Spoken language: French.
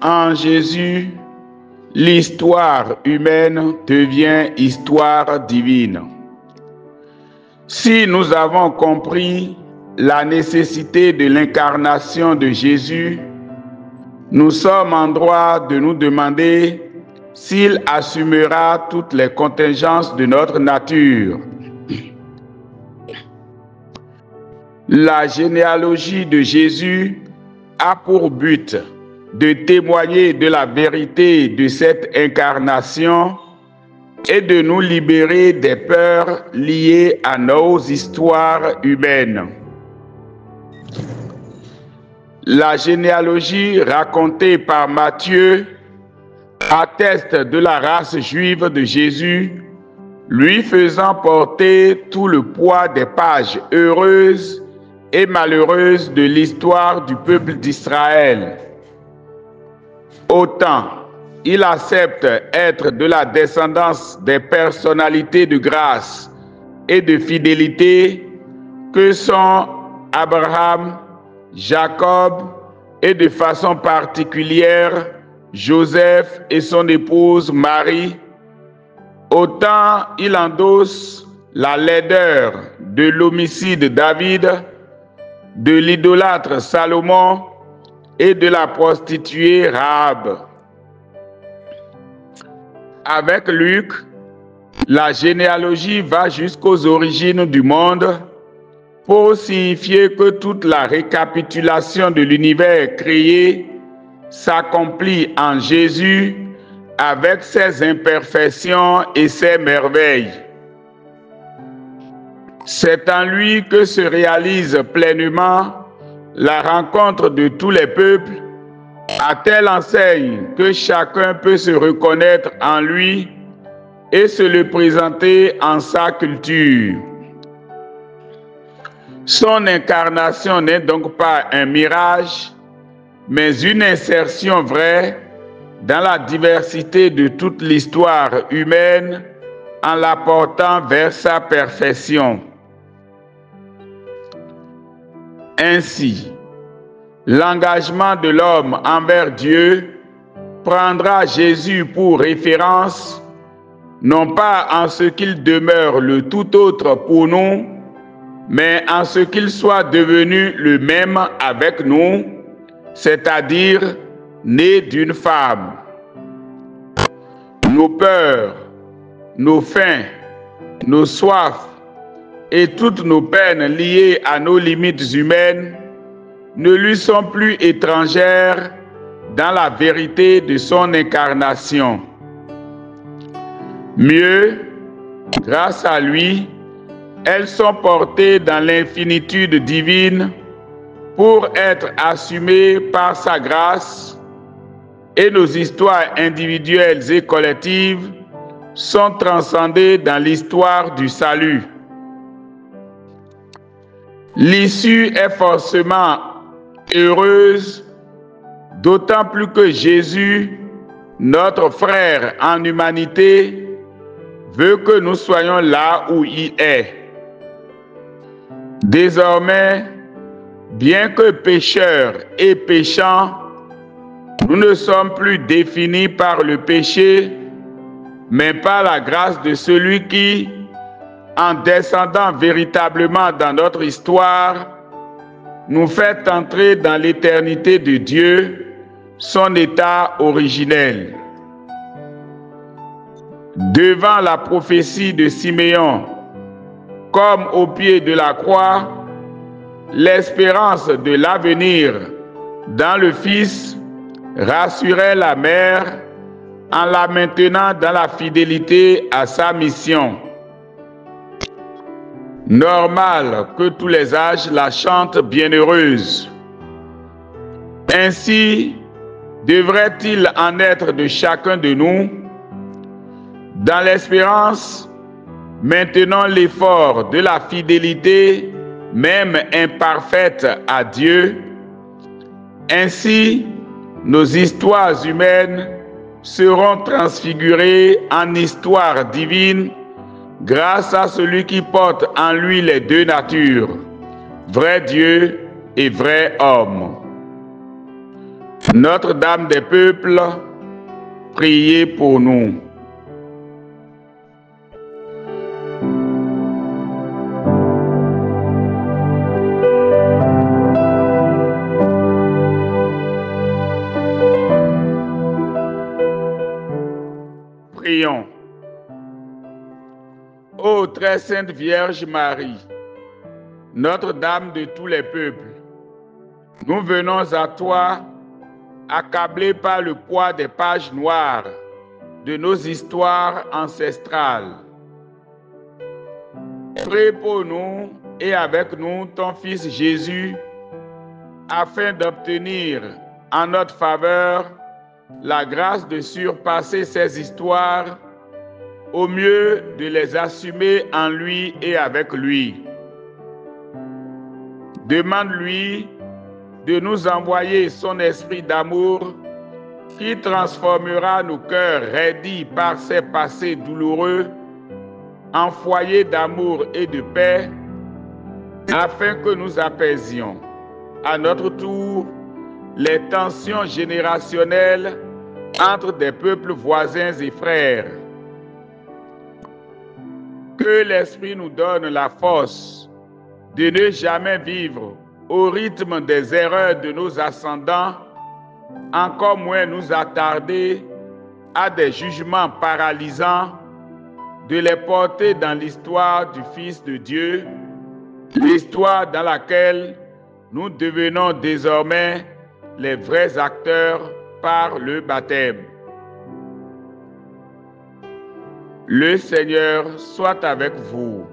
En Jésus, l'histoire humaine devient histoire divine. Si nous avons compris la nécessité de l'incarnation de Jésus, nous sommes en droit de nous demander s'il assumera toutes les contingences de notre nature. La généalogie de Jésus a pour but de témoigner de la vérité de cette incarnation et de nous libérer des peurs liées à nos histoires humaines. La généalogie racontée par Matthieu atteste de la race juive de Jésus, lui faisant porter tout le poids des pages heureuses et malheureuses de l'histoire du peuple d'Israël. Autant il accepte être de la descendance des personnalités de grâce et de fidélité que sont Abraham, Jacob et de façon particulière Joseph et son épouse Marie, autant il endosse la laideur de l'homicide David, de l'idolâtre Salomon et de la prostituée Rahab. Avec Luc, la généalogie va jusqu'aux origines du monde pour signifier que toute la récapitulation de l'univers créé s'accomplit en Jésus avec ses imperfections et ses merveilles. C'est en lui que se réalise pleinement la rencontre de tous les peuples, à telle enseigne que chacun peut se reconnaître en lui et se le présenter en sa culture. Son incarnation n'est donc pas un mirage, mais une insertion vraie dans la diversité de toute l'histoire humaine en la portant vers sa perfection. Ainsi, l'engagement de l'homme envers Dieu prendra Jésus pour référence, non pas en ce qu'il demeure le tout autre pour nous, mais en ce qu'il soit devenu le même avec nous, c'est-à-dire né d'une femme. Nos peurs, nos faims, nos soifs et toutes nos peines liées à nos limites humaines ne lui sont plus étrangères dans la vérité de son incarnation. Mieux, grâce à lui, elles sont portées dans l'infinitude divine pour être assumées par sa grâce, et nos histoires individuelles et collectives sont transcendées dans l'histoire du salut. L'issue est forcément heureuse, d'autant plus que Jésus, notre frère en humanité, veut que nous soyons là où il est. Désormais, bien que pécheurs et péchants, nous ne sommes plus définis par le péché, mais par la grâce de celui qui, en descendant véritablement dans notre histoire, nous fait entrer dans l'éternité de Dieu, son état originel. Devant la prophétie de Siméon, comme au pied de la croix, l'espérance de l'avenir dans le Fils rassurait la mère en la maintenant dans la fidélité à sa mission. Normal que tous les âges la chantent bienheureuse. Ainsi devrait-il en être de chacun de nous. Dans l'espérance, maintenons l'effort de la fidélité, même imparfaite, à Dieu. Ainsi, nos histoires humaines seront transfigurées en histoires divines grâce à celui qui porte en lui les deux natures, vrai Dieu et vrai homme. Notre-Dame des peuples, priez pour nous. Prions. Ô très sainte Vierge Marie, Notre-Dame de tous les peuples, nous venons à toi, accablés par le poids des pages noires de nos histoires ancestrales. Prie pour nous et avec nous ton Fils Jésus, afin d'obtenir en notre faveur la grâce de surpasser ces histoires, au mieux de les assumer en lui et avec lui. Demande-lui de nous envoyer son esprit d'amour qui transformera nos cœurs raidis par ces passés douloureux en foyers d'amour et de paix, afin que nous apaisions à notre tour les tensions générationnelles entre des peuples voisins et frères. Que l'Esprit nous donne la force de ne jamais vivre au rythme des erreurs de nos ascendants, encore moins nous attarder à des jugements paralysants, de les porter dans l'histoire du Fils de Dieu, l'histoire dans laquelle nous devenons désormais les vrais acteurs par le baptême. Le Seigneur soit avec vous.